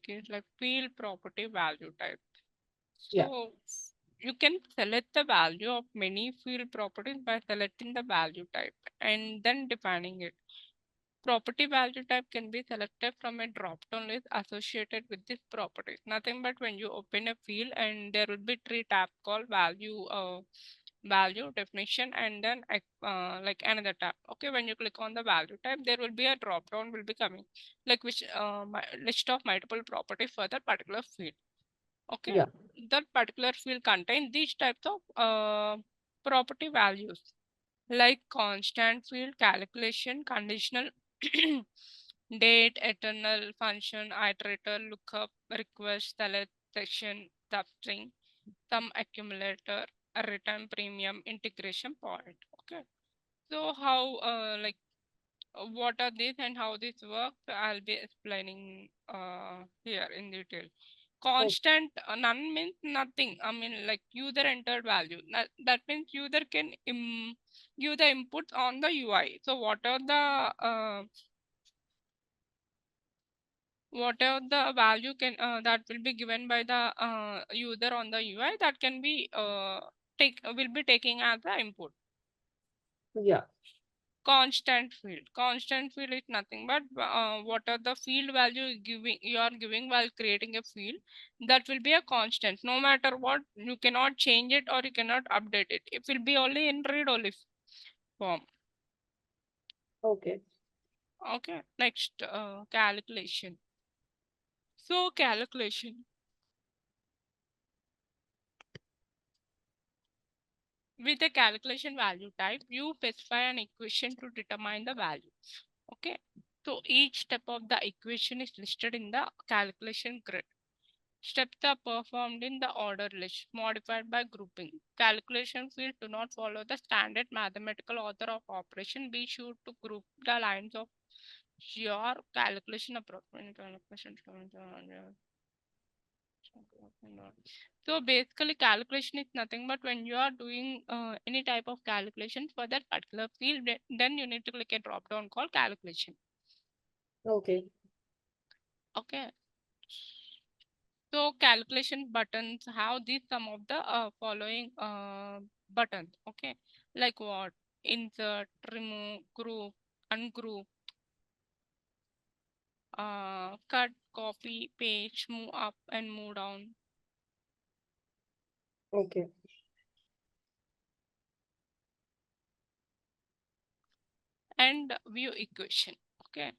topic is like field property value type. Yeah. So you can select the value of many field properties by selecting the value type and then defining it. Property value type can be selected from a drop-down list associated with this property. Nothing but when you open a field and there will be three tab called value definition and then like another tab. Okay, when you click on the value type, there will be a drop-down will be coming like which list of multiple properties for that particular field. Okay, Yeah. that particular field contain these types of property values like constant field calculation, conditional, date, eternal, function, iterator, lookup, request, select, session, substring, sum accumulator, a return premium, integration point. Okay. So how what are these and how this works? I'll be explaining here in detail. Oh, Constant none means nothing. I mean, like user entered value. That means user can give the input on the UI. So whatever the value can that will be given by the user on the UI that can be take will be taking as the input. yeah. Constant field is nothing but what are the field value giving you are giving while creating a field, that will be a constant. No matter what, you cannot change it or you cannot update it. It will be only in read only form. Okay. Okay, next calculation. So calculation, with a calculation value type, you specify an equation to determine the value. Okay, so each step of the equation is listed in the calculation grid. Steps are performed in the order list, modified by grouping. Calculation fields do not follow the standard mathematical order of operation. Be sure to group the lines of your calculation approximate calculation. So basically, calculation is nothing but when you are doing any type of calculation for that particular field, then you need to click a drop down called calculation. Okay. Okay. So calculation buttons have these some of the following buttons. Okay, like what? Insert, remove, group, ungroup, cut, copy, paste, move up and move down. Okay. And view equation. Okay,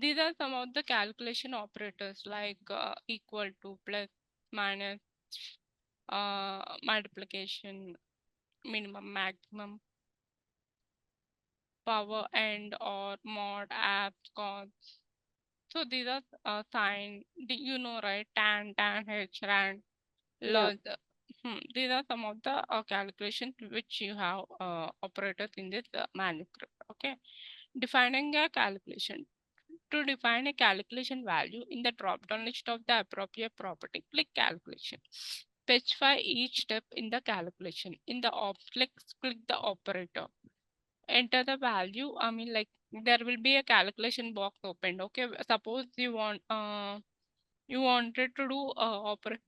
these are some of the calculation operators like equal to, plus, minus, multiplication, minimum, maximum, power, and or mod, apps, cost. So these are sign, you know, right? Tan, H, rand, Yeah. log. These are some of the calculations which you have operated in this manuscript. Okay, defining a calculation. To define a calculation value in the drop-down list of the appropriate property, click calculation. Specify each step in the calculation. In the click the operator. Enter the value. I mean, like there will be a calculation box opened. Okay, suppose you wanted to do operate.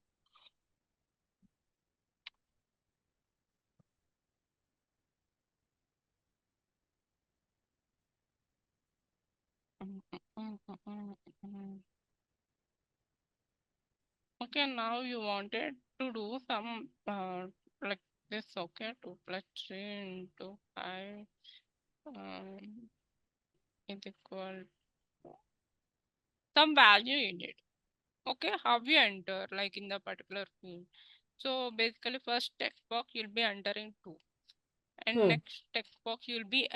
Okay, now you wanted to do some like this. Okay, 2 plus 3 into 5 um, is equal to some value in it. Okay, how you enter like in the particular field. So basically, first text box you'll be entering 2, and Hmm. next text box you'll be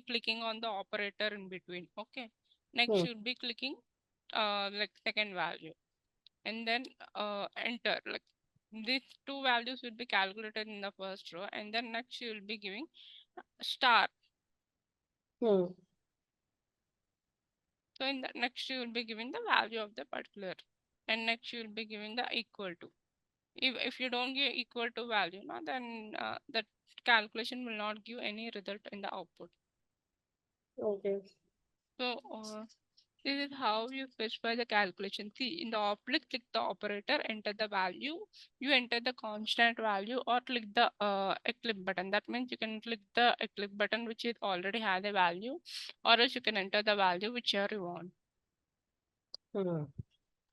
clicking on the operator in between. Okay, next Hmm. you'll be clicking like second value, and then enter. Like these two values will be calculated in the first row, and then next you will be giving star. Hmm. So in the next you will be giving the value of the particular, and next you will be giving the equal to. If you don't give equal to value, no, then that calculation will not give any result in the output. Okay. So This is how you specify the calculation. See, in the oplet, click the operator, enter the value. You enter the constant value or click the eclipse button. That means you can click the eclipse button, which is already has a value, or else you can enter the value whichever you want. Hmm.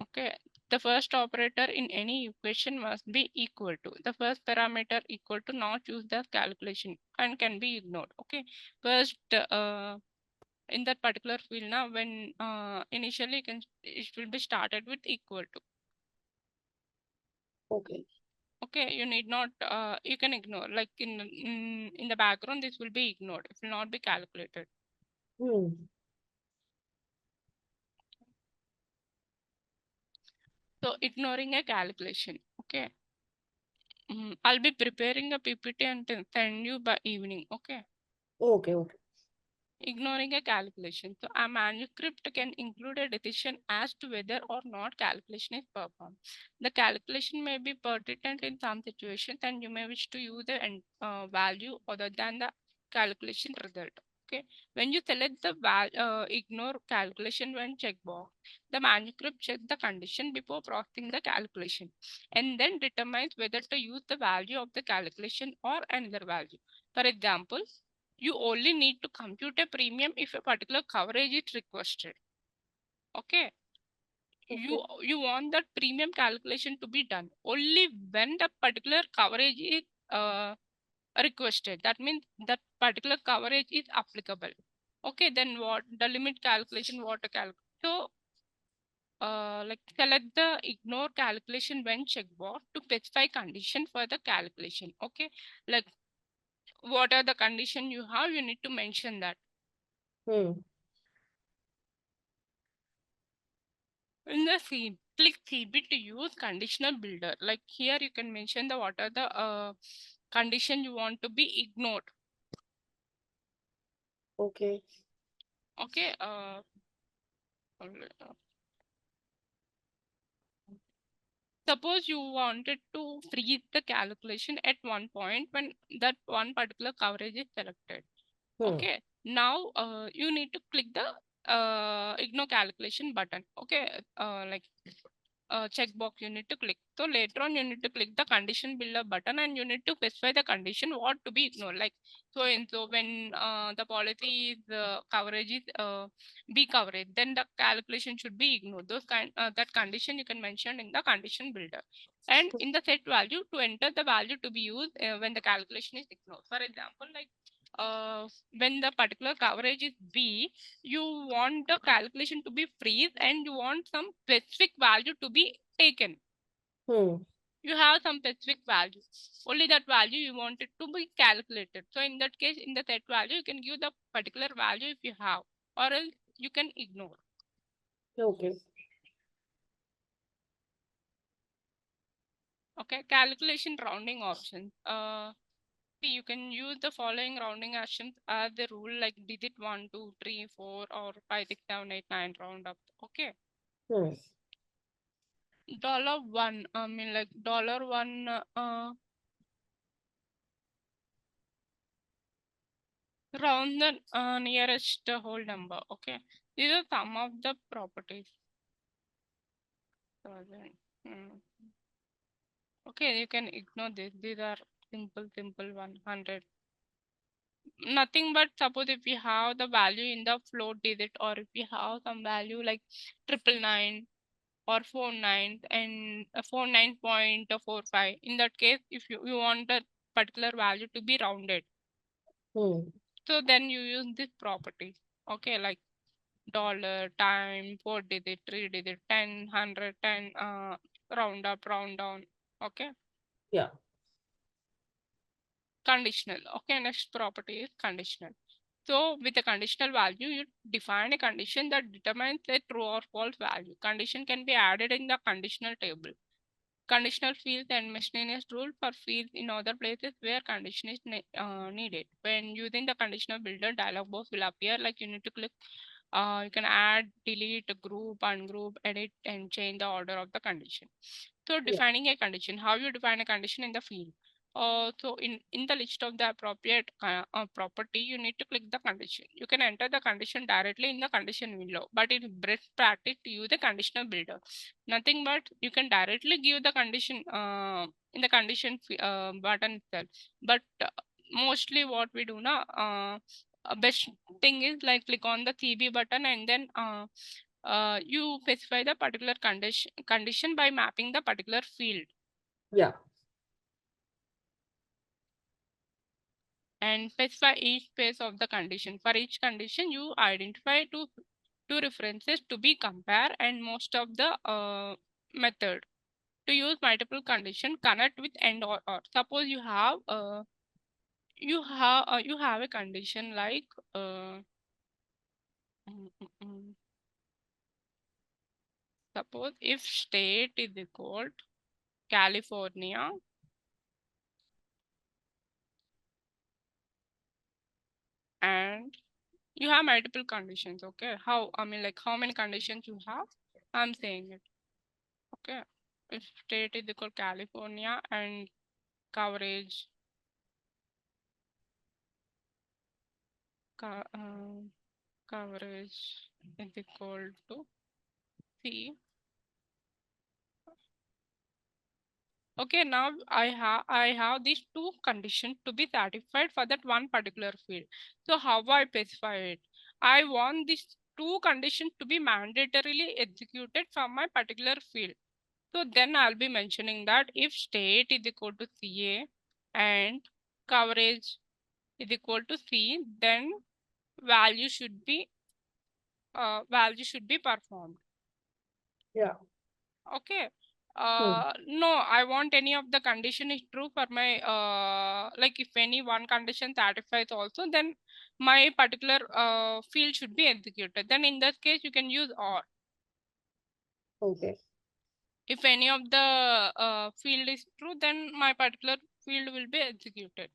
Okay. The first operator in any equation must be equal to. The first parameter equal to not use the calculation and can be ignored. Okay. First, in that particular field now, when initially it will be started with equal to. Okay. Okay, you need not, you can ignore, like in the background, this will be ignored. It will not be calculated. Hmm. So ignoring a calculation. Okay. I'll be preparing a PPT and send you by evening. Okay. Okay. Okay. Ignoring a calculation. So a manuscript can include a decision as to whether or not calculation is performed. The calculation may be pertinent in some situations and you may wish to use a value other than the calculation result. Okay. When you select the ignore calculation when checkbox, the manuscript checks the condition before processing the calculation and then determines whether to use the value of the calculation or another value. For example, you only need to compute a premium if a particular coverage is requested. Okay. Okay. You want that premium calculation to be done only when the particular coverage is requested. That means that particular coverage is applicable. Okay, then what the limit calculation, what to calculate. So like select the ignore calculation when checkbox to specify condition for the calculation. Okay, like what are the condition you have, you need to mention that. Hmm. In the C, click CB to use conditional builder. Like here you can mention the what are the condition you want to be ignored. Okay. Okay. Suppose you wanted to freeze the calculation at one point when that one particular coverage is selected. Hmm. Okay. Now you need to click the ignore calculation button. Okay. Like checkbox you need to click. So later on you need to click the condition builder button and you need to specify the condition what to be ignored. Like so when the policy is coverage is B coverage, then the calculation should be ignored. Those kind that condition you can mention in the condition builder. And in the set value to enter the value to be used when the calculation is ignored. For example, like when the particular coverage is B, you want the calculation to be freeze and you want some specific value to be taken. Hmm. You have some specific value. Only that value you want it to be calculated. So in that case, in the set value, you can give the particular value if you have, or else you can ignore. Okay. Okay, calculation rounding options. See, you can use the following rounding actions as the rule, like digit 1, 2, 3, 4, or 5, 6, 7, 8, 9 round up. Okay. Hmm. $1, I mean like $1 round the nearest whole number. Okay, these are some of the properties. Hmm. Okay, you can ignore this. These are simple 100. Nothing but suppose if you have the value in the float digit, or if you have some value like 999 or 49 and 49.45. In that case, if you want that particular value to be rounded, Hmm. so then you use this property. Okay, like dollar, time, 4 digit, 3 digit, 10, 100, 10, round up, round down. Okay, Yeah. conditional. Okay, next property is conditional. So with a conditional value, you define a condition that determines a true or false value. Condition can be added in the conditional table. Conditional fields and miscellaneous rule for fields in other places where condition is needed. When using the conditional builder, dialog box will appear. Like you need to click, you can add, delete, group, ungroup, edit, and change the order of the condition. So Yeah. defining a condition, how you define a condition in the field. So in the list of the appropriate property, you need to click the condition. You can enter the condition directly in the condition window, but in best practice to use the conditional builder. Nothing but you can directly give the condition in the condition button itself. But mostly what we do now, best thing is like click on the CB button and then you specify the particular condition by mapping the particular field. Yeah. And specify each phase of the condition. For each condition, you identify two references to be compared and most of the method. To use multiple condition, connect with and or. Suppose you have a condition like mm, mm, mm. suppose if state is equal to California and you have multiple conditions. Okay, how like how many conditions you have? I'm saying it. Okay, if state is equal California and coverage coverage is equal to C. Okay, now I have these two conditions to be satisfied for that one particular field. So how I specify it? I want these two conditions to be mandatorily executed from my particular field. So then I'll be mentioning that if state is equal to CA and coverage is equal to C, then value should be performed. Yeah. Okay. No, I want any of the condition is true for my like if any one condition satisfies also, then my particular field should be executed. Then in that case, you can use or. Okay. If any of the field is true, then my particular field will be executed.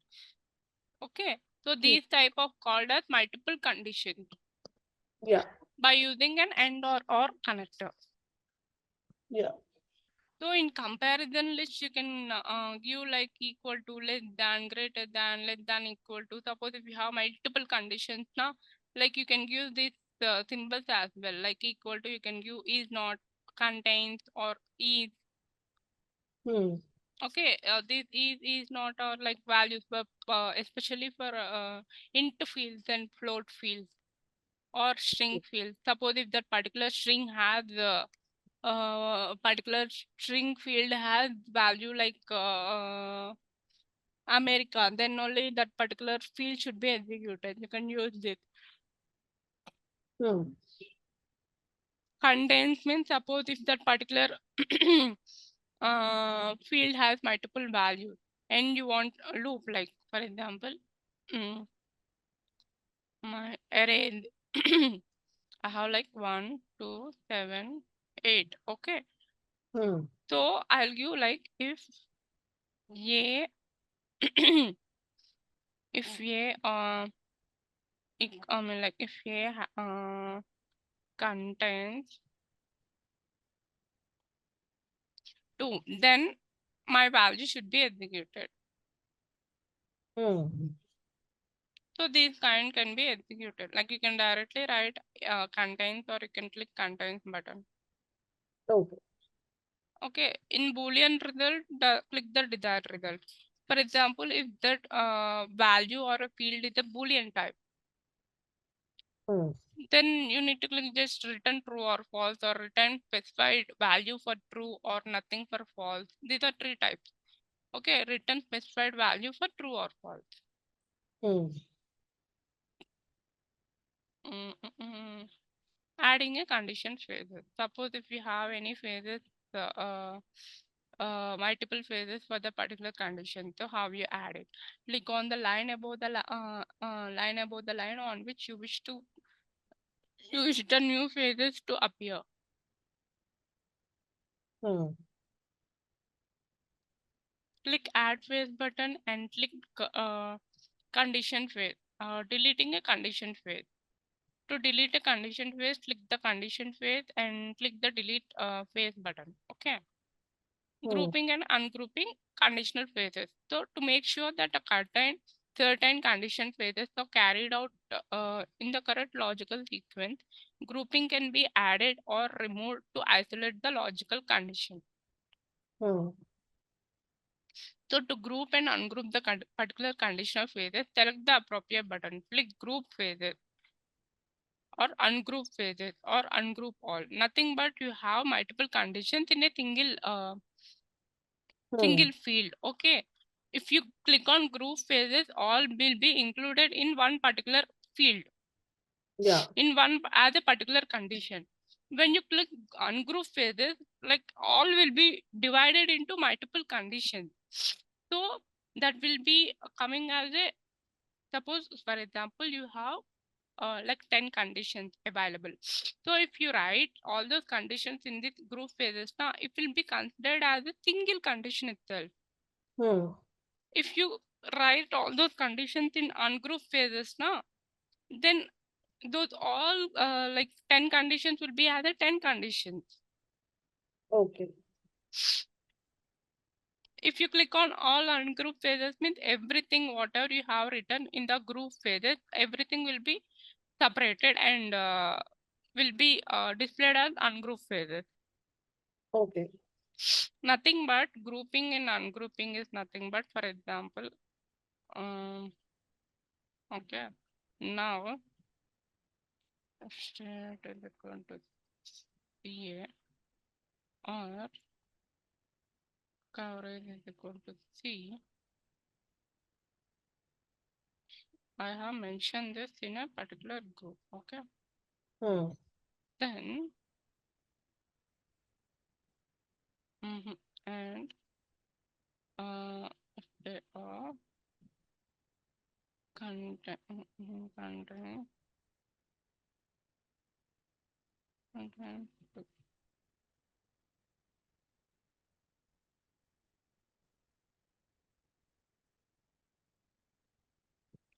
Okay. So these type of called as multiple conditions. Yeah. By using an and or connector. Yeah. So in comparison list, you can give like equal to, less than, greater than, less than, equal to. Suppose if you have multiple conditions now, like you can use these symbols as well, like equal to, you can give is not, contains, or is. Okay, this is not or like values, but especially for int fields and float fields or string fields. Suppose if that particular string has particular string field has value like America, then only that particular field should be executed. You can use it. Contains means suppose if that particular field has multiple values and you want a loop, like for example, my array I have like 1, 2, 7, 8. Okay. So I'll give like if a if a like if a contains 2, then my value should be executed. So these kind can be executed. Like you can directly write contains or you can click contains button. Okay. Okay. In Boolean result, click the desired result. For example, if that value or a field is a Boolean type, then you need to click just return true or false or return specified value for true or nothing for false. These are 3 types. Okay, return specified value for true or false. Adding a condition phases. Suppose if you have any phases, multiple phases for the particular condition, so how you add it? Click on the line above the line on which you wish the new phases to appear. Click add phase button and click condition phase. Deleting a condition phase. To delete a condition phase, click the condition phase and click the delete phase button. Okay. grouping and ungrouping conditional phases. So to make sure that a certain condition phases are carried out in the correct logical sequence, grouping can be added or removed to isolate the logical condition. So to group and ungroup the particular conditional phases, select the appropriate button, click group phases or ungroup phases or ungroup all. Nothing but you have multiple conditions in a single field. Okay. If you click on group phases, all will be included in one particular field. Yeah. In one as a particular condition. When you click ungroup phases, like all will be divided into multiple conditions. So that will be coming as a, suppose for example you have like 10 conditions available. So if you write all those conditions in this group phases, now it will be considered as a single condition itself. If you write all those conditions in ungroup phases now, then those all like 10 conditions will be as a 10 conditions. Okay. If you click on all ungroup phases, means everything whatever you have written in the group phases, everything will be separated and will be displayed as ungroup phases. Okay. Nothing but grouping and ungrouping is nothing but, for example, okay, now state is equal to CA or coverage is equal to C. I have mentioned this in a particular group. Okay. Then and if they are contain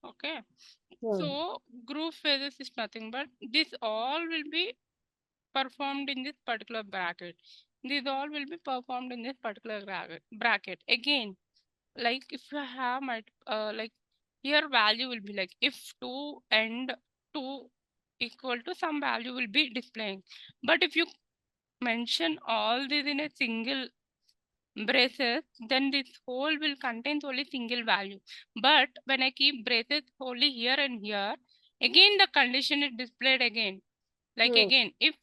okay. So group phases is nothing but this all will be performed in this particular bracket. These all will be performed in this particular bracket. Again, like if you have like here value will be like if 2 and 2 equal to some value will be displaying. But if you mention all these in a single braces, then this whole will contain only single value. But when I keep braces only here and here, again the condition is displayed again. Like again, if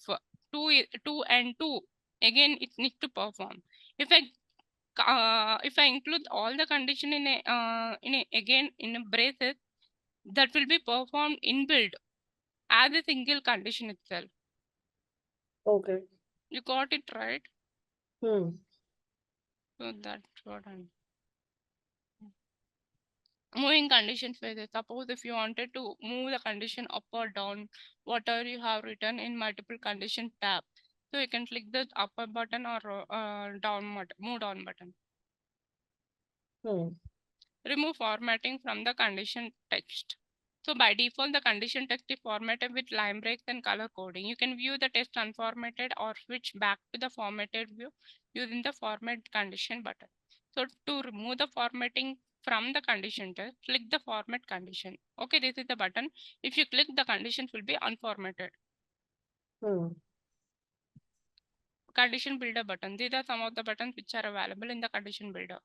2 and 2, again it needs to perform. If I include all the condition in a again in a braces, that will be performed inbuilt as a single condition itself. Okay. You got it right? So that's what I'm moving condition phases. Suppose if you wanted to move the condition up or down, whatever you have written in multiple condition tab, so you can click the upper button or move down button. Remove formatting from the condition text. So by default, the condition text is formatted with line breaks and color coding. You can view the text unformatted or switch back to the formatted view using the format condition button. So to remove the formatting from the condition text, click the format condition. Okay, this is the button. If you click, the conditions will be unformatted. Condition builder button. These are some of the buttons which are available in the condition builder.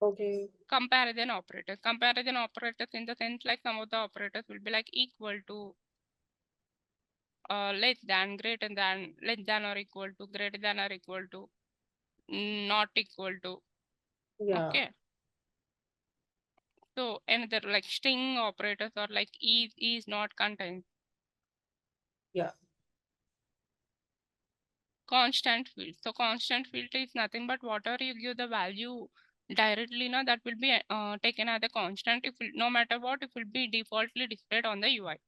Okay. Comparison operators. Comparison operators in the sense like some of the operators will be like equal to, less than, greater than, less than or equal to, greater than or equal to, not equal to. Yeah. Okay. So another like string operators or like is not contained. Yeah. Constant field. So constant field is nothing but whatever you give the value directly now, that will be taken as a constant. If no matter what, it will be defaultly displayed on the UI.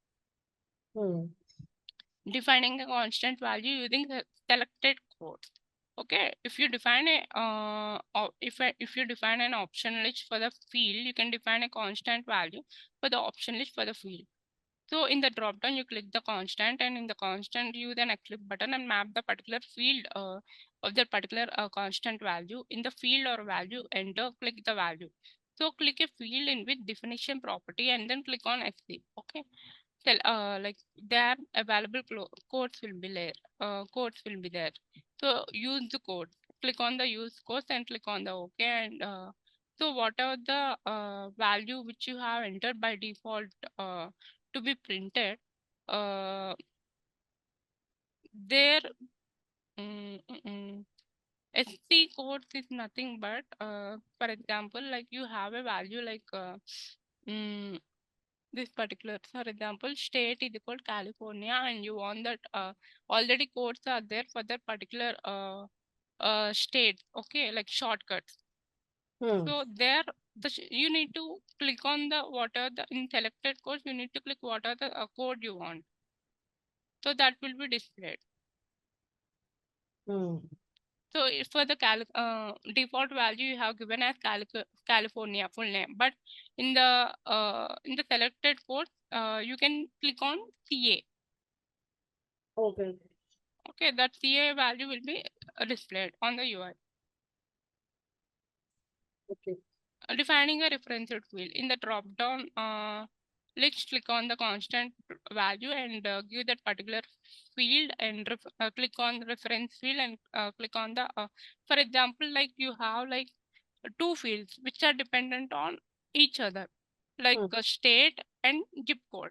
Defining a constant value using the selected code. Okay, if you define a if you define an option list for the field, you can define a constant value for the option list for the field. So in the drop down, you click the constant, and in the constant, you then click button and map the particular field of that particular constant value. In the field or value, enter, click the value. So click a field in with definition property and then click on FC. Okay. Tell like there available codes will be there. Codes will be there. So use the code. Click on the use codes and click on the OK. And so whatever the value which you have entered by default to be printed, uh, there SC codes is nothing but for example, like you have a value like mm, this particular, for example, state is equal California, and you want that already codes are there for that particular state. Okay, like shortcuts. So there you need to click on the what are the in selected codes, you need to click what are the code you want, so that will be displayed. So for the default value you have given as California full name, but in the selected code you can click on CA. Okay. Okay, that CA value will be displayed on the UI. Okay. Defining a reference field in the drop down, let's click on the constant value and give that particular field and click on the reference field and click on the for example, like you have like two fields which are dependent on each other, like state and zip code.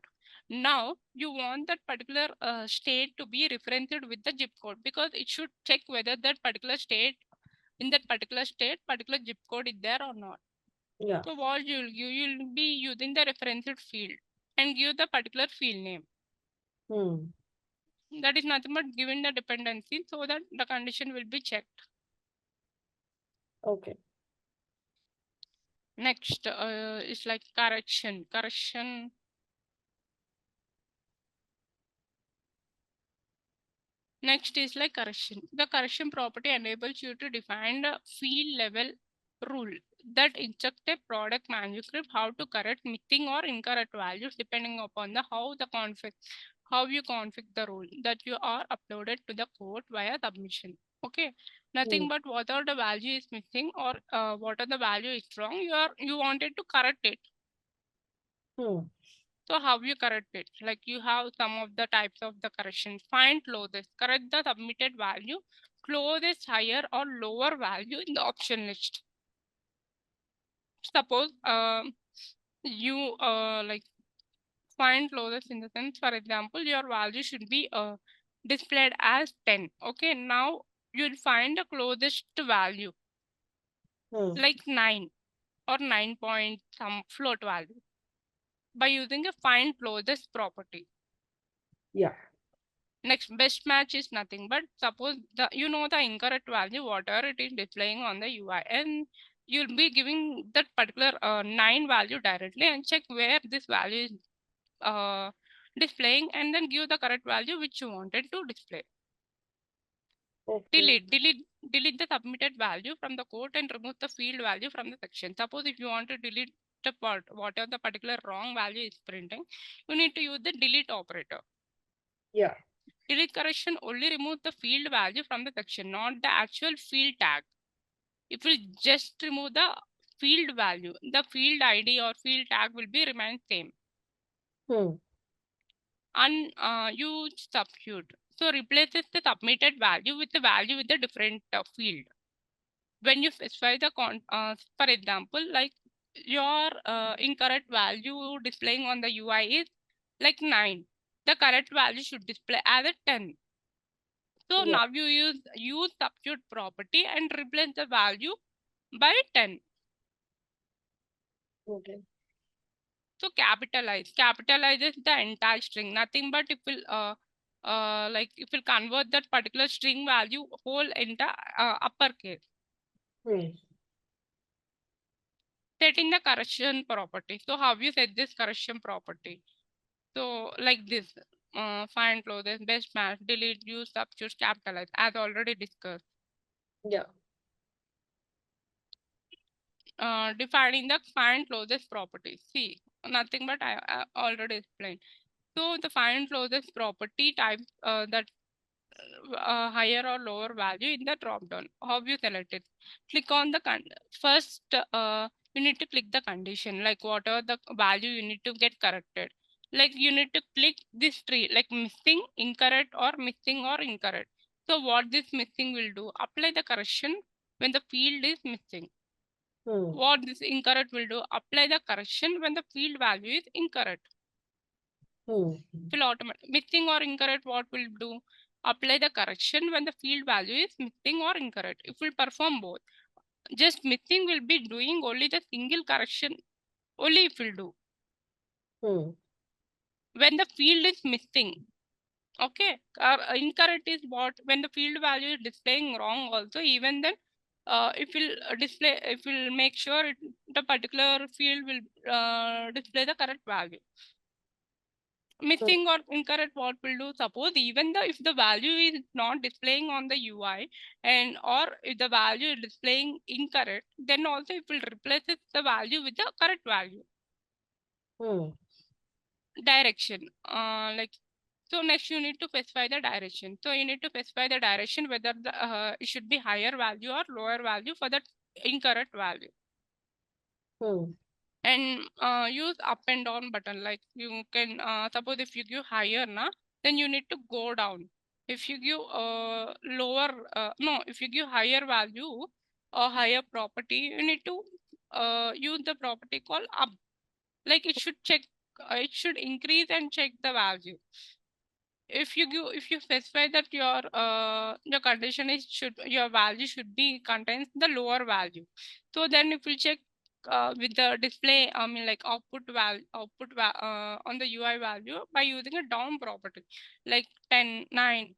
Now you want that particular state to be referenced with the zip code, because it should check whether that particular state, in that particular state, particular zip code is there or not. Yeah. So what you'll be using the referenced field and give the particular field name. That is nothing but giving the dependency so that the condition will be checked. Okay. Next is like correction. Next is like correction. The correction property enables you to define the field level rule that instruct a product manuscript how to correct missing or incorrect values depending upon the how you configure the rule that you are uploaded to the code via submission. Okay, nothing but whatever the value is missing or what are the value is wrong, you wanted to correct it. So how you correct it? Like you have some of the types of the correction. Find closest, correct the submitted value, closest higher or lower value in the option list. Suppose you like find closest in the sense, for example, your value should be displayed as 10. Okay, now you'll find the closest value like 9 or 9 point some float value by using a find closest property. Yeah. Next, best match is nothing but suppose the the incorrect value whatever it is displaying on the UI, and you'll be giving that particular 9 value directly and check where this value is displaying, and then give the correct value which you wanted to display. Okay. Delete the submitted value from the code and remove the field value from the section. Suppose if you want to delete the part whatever the particular wrong value is printing, you need to use the delete operator. Yeah. Delete correction only remove the field value from the section, not the actual field tag. It will just remove the field value. The field ID or field tag will be remain same. Unused substitute. So replaces the submitted value with the value with the different field. When you specify the for example, like your incorrect value displaying on the UI is like 9. The correct value should display as a 10. So now you use substitute property and replace the value by 10. Okay. So capitalizes the entire string. Nothing but it will like it will convert that particular string value whole into uppercase. Setting the correction property. So how you set this correction property? So like this, find closest, best match, delete, use, substitute, capitalize, as already discussed. Yeah. Defining the find closest property. See, nothing but I already explained. So the find closest property type that higher or lower value in the drop down. How you select it? Click on the first. You need to click the condition, like whatever the value you need to get corrected. Like you need to click this tree, like missing, incorrect, or missing or incorrect. So what this missing will do? Apply the correction when the field is missing. What this incorrect will do? Apply the correction when the field value is incorrect. Will automatic missing or incorrect, what will do? Apply the correction when the field value is missing or incorrect. It will perform both. Just missing will be doing only the single correction, only it will do when the field is missing. Okay, incorrect is what? When the field value is displaying wrong also, even then it will display, it will make sure the particular field will display the correct value. Missing or incorrect, what will do? Suppose even if the value is not displaying on the UI, and or if the value is displaying incorrect, then also it will replace the value with the correct value. Direction, like, so next you need to specify the direction. So you need to specify the direction, whether the it should be higher value or lower value for that incorrect value. And use up and down button. Like you can suppose if you give higher na, then you need to go down. If you give lower no, if you give higher value or higher property, you need to use the property called up. Like it should check, it should increase and check the value. If you specify that your condition is your value should be contains the lower value, so then it will check with the display, I mean like output value, on the UI value by using a down property, like 10 9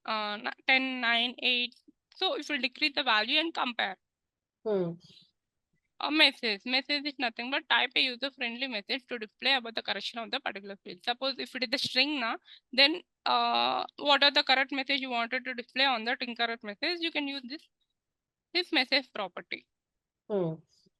10 9 8. So it will decrease the value and compare. A message is nothing but type a user-friendly message to display about the correction of the particular field. Suppose if it is the string now, then what are the correct message you wanted to display on that incorrect message, you can use this message property.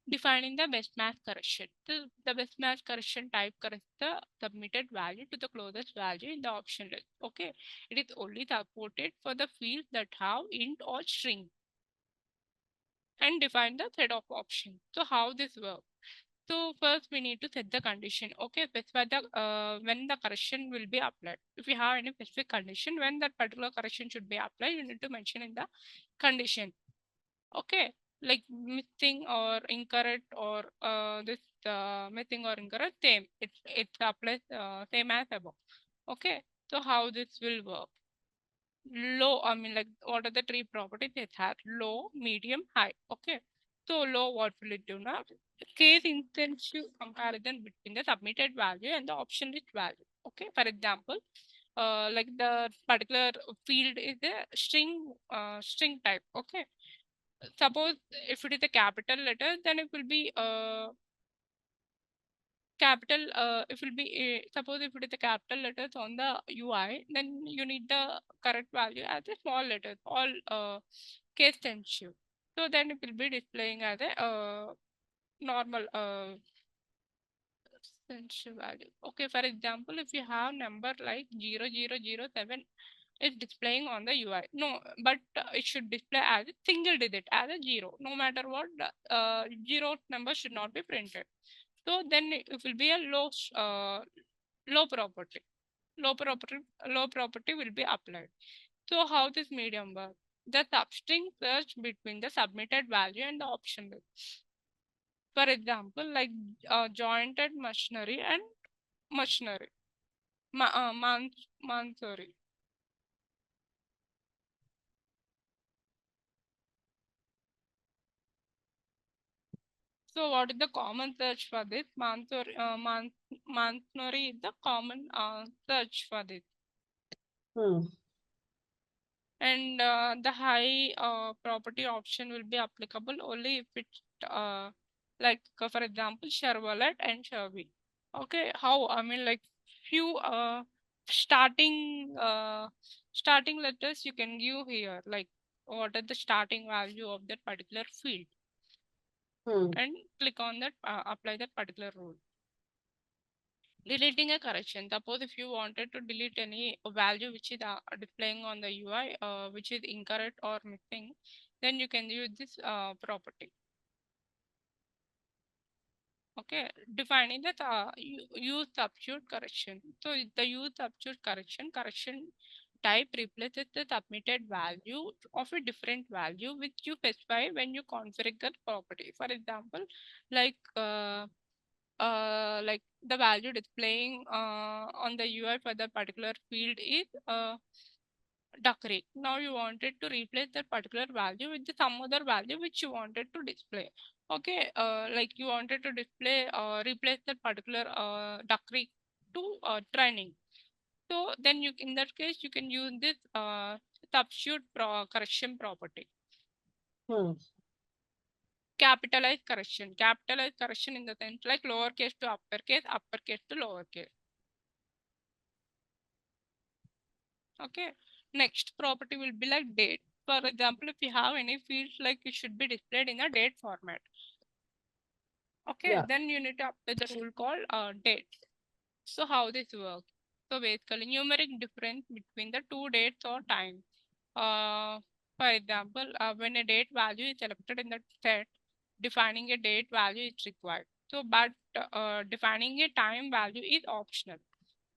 Defining the best match correction. The best match correction type corrects the submitted value to the closest value in the option list. Okay, it is only supported for the fields that have int or string. And define the set of options. So how this works? So first we need to set the condition. Okay, specify the when the correction will be applied. If you have any specific condition when that particular correction should be applied, you need to mention in the condition. Okay, like missing or incorrect, or this missing or incorrect, same. It applies same as above. Okay, so how this will work? Low, I mean like what are the tree properties it has? Low, medium, high. Okay, so low, what will it do now? Case intensive comparison between the submitted value and the option list value. Okay, for example, like the particular field is a string type. Okay, suppose if it is a capital letter, then it will be capital, it will be suppose if it is a capital letters on the UI, then you need the correct value as a small letters, all case sensitive. So then it will be displaying as a normal sensitive value. Okay, for example, if you have number like 0007, it's displaying on the UI. No, but it should display as a single digit, as a zero. No matter what, zero number should not be printed. So then it will be a low property. Low property will be applied. So how this medium works? The substring search between the submitted value and the option list. For example, like jointed machinery and machinery. Mansori. So what is the common search for this? Mansori is the common search for this. And the high property option will be applicable only if it like for example Chevrolet and Chevy. Okay, how, I mean like few starting starting letters you can give here, like what are the starting value of that particular field, and click on that apply that particular rule. Deleting a correction. Suppose if you wanted to delete any value which is displaying on the UI, which is incorrect or missing, then you can use this property. Okay, defining that use substitute correction. So the use substitute correction type replaces the submitted value of a different value which you specify when you configure the property. For example, like like the value displaying on the UI for the particular field is duck rate. Now you wanted to replace that particular value with some other value which you wanted to display. Okay, like you wanted to display replace that particular duck rate to training. So then you in that case you can use this substitute correction property. Hmm. Capitalized capitalized correction in the sense like lowercase to uppercase to lowercase. Okay, next property will be like date. For example, if you have any fields, like it should be displayed in a date format. Okay, Yeah. then you need to apply the rule called date. So how this works? So basically numeric difference between the two dates or time. For example, when a date value is selected in the set, defining a date value is required. So but defining a time value is optional.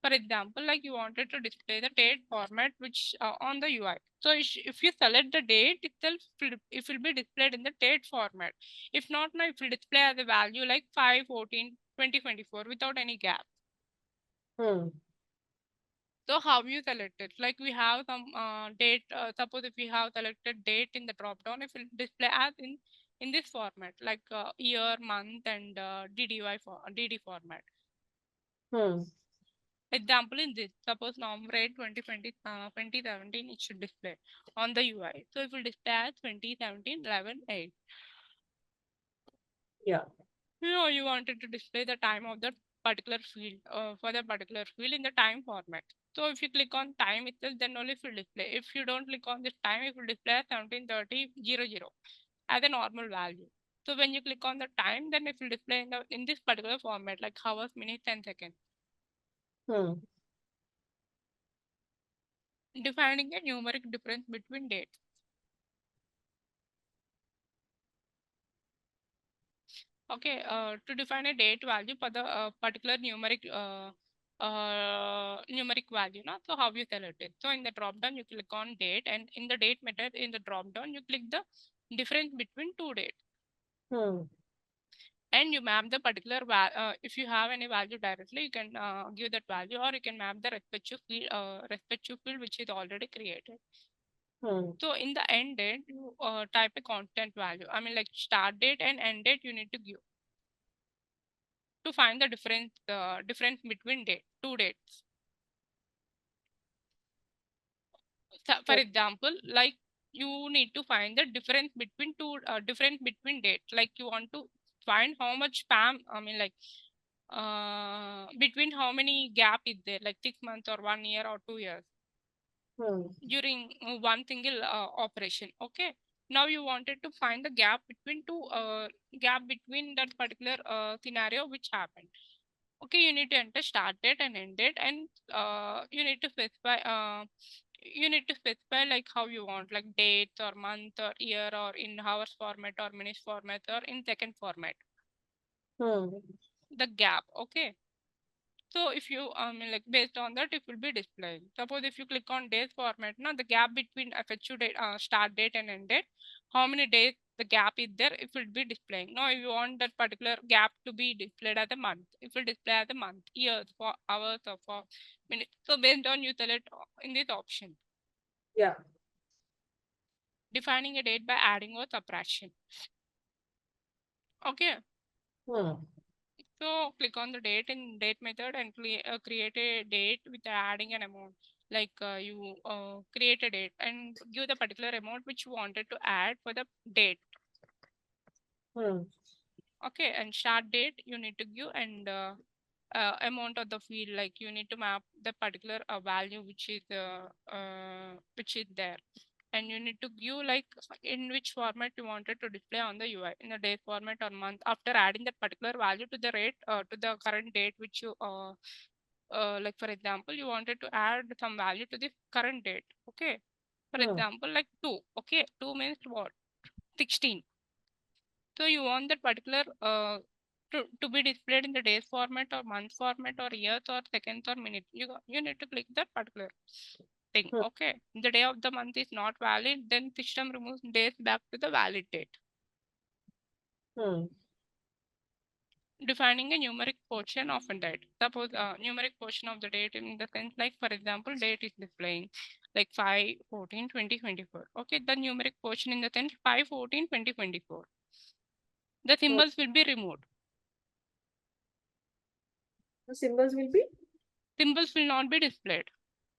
For example, like you wanted to display the date format which on the UI. So if you select the date itself, it will be displayed in the date format. If not, now it will display as a value like 5/14/2024 without any gap. Hmm. So how you select it? Like we have some date. Suppose if we have selected date in the drop down, it will display as in this format, like year, month, and DD format. Hmm. Example in this, suppose November 2020, 2017, it should display on the UI. So it will display as 2017 11/8. Yeah. You wanted to display the time of that particular field for the particular field in the time format. So if you click on time itself, then only it will display. If you don't click on this time, it will display as 17:30:00 as a normal value. So when you click on the time, then it will display in this particular format, like hours, minutes, and seconds. Hmm. Defining a numeric difference between dates. Okay, to define a date value for the particular numeric value, no? So how you select it? So in the drop down, you click on date, and in the date method, in the drop down, you click the difference between two dates, Hmm. and you map the particular if you have any value directly, you can give that value, or you can map the respective field which is already created. Hmm. So in the end date, you type a constant value. I mean, like start date and end date, you need to give to find the difference between two dates. So for Okay. example, like you need to find the difference between dates. Like you want to find how much spam. I mean, like between how many gap is there, like 6 months or 1 year or 2 years Hmm. during one single operation. Okay. Now you wanted to find the gap between that particular scenario which happened. Okay, you need to enter start date and end date, and you need to specify like how you want, like dates or month or year or in hours format or minutes format or in second format, Hmm. the gap. Okay, so if you like based on that, it will be displaying. Suppose if you click on days format, now the gap between effective date, start date and end date, how many days the gap is there, it will be displaying. Now if you want that particular gap to be displayed as a month, it will display as a month, years, for hours, or for minutes. So based on you select in this option. Yeah. Defining a date by adding or subtraction. Okay, Hmm. so click on the date in date method and create a date with adding an amount. Like you create a date and give the particular amount which you wanted to add for the date. Hmm. Okay, and start date you need to give, and amount of the field, like you need to map the particular value which is there. and you need to give like in which format you wanted to display on the UI, in the day format or month. After adding that particular value to the rate, to the current date which you like for example you wanted to add some value to the current date. Okay, for example like 2. Okay, 2 means what? 16. So you want that particular to be displayed in the days format or month format or years or seconds or minutes. You need to click that particular thing. Okay, the day of the month is not valid, then system removes days back to the valid date. Defining a numeric portion of a date. Suppose a numeric portion of the date in the sense like for example date is displaying like 5/14/2024. Okay, the numeric portion in the sense 5/14/2024. The symbols will be removed. The symbols will be? Symbols will not be displayed.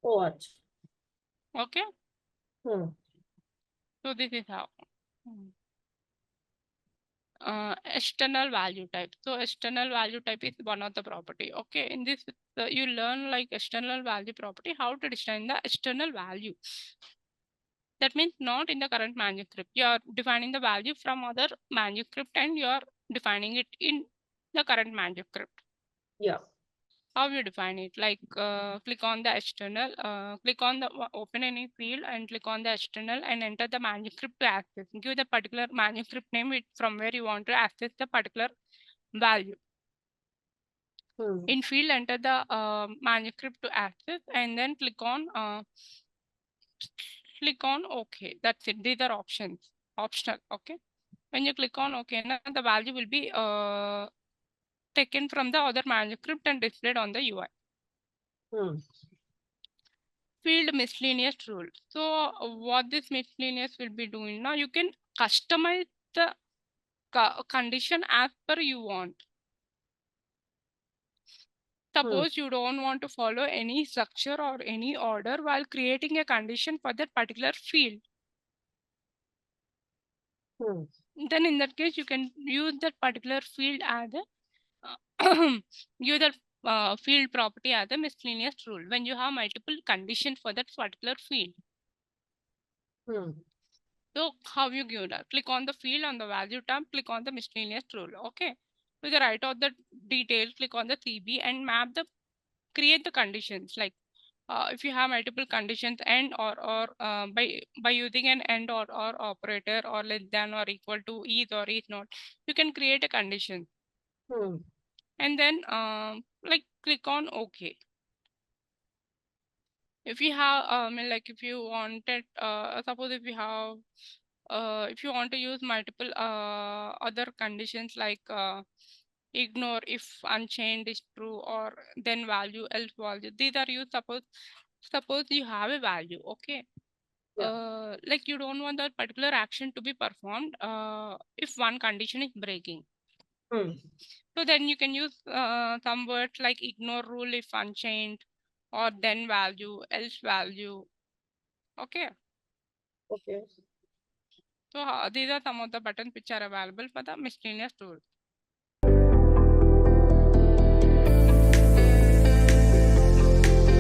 Oh, अच्छा. Okay. So this is how. External value type. So external value type is one of the property. Okay, in this you learn like external value property, how to define the external value. That means not in the current manuscript. You are defining the value from other manuscript and you are defining it in the current manuscript. Yeah. How you define it? Like click on the external, click on the open any field and click on the external and enter the manuscript to access. Give the particular manuscript name from where you want to access the particular value. In field, enter the manuscript to access and then click on OK. That's it. These are options, optional. Okay. When you click on OK, now the value will be taken from the other manuscript and displayed on the UI. Field miscellaneous rule. So what this miscellaneous will be doing now, you can customize the condition as per you want. Suppose you don't want to follow any structure or any order while creating a condition for that particular field. Then in that case, you can use that particular field as a use that field property as a miscellaneous rule when you have multiple conditions for that particular field. So how you give that? Click on the field on the value tab, click on the miscellaneous rule. Okay. To the right of the details, click on the CB and map the create the conditions. Like if you have multiple conditions and or by using an and or operator or less than or equal to is or is not, you can create a condition. And then like click on OK. If you have like if you wanted suppose if you have if you want to use multiple other conditions like ignore if unchained is true or then value else value, these are used. Suppose you have a value. Okay. Like you don't want that particular action to be performed if one condition is breaking. So then you can use some words like ignore rule if unchained or then value else value. Okay. So these are some of the buttons which are available for the miscellaneous tool.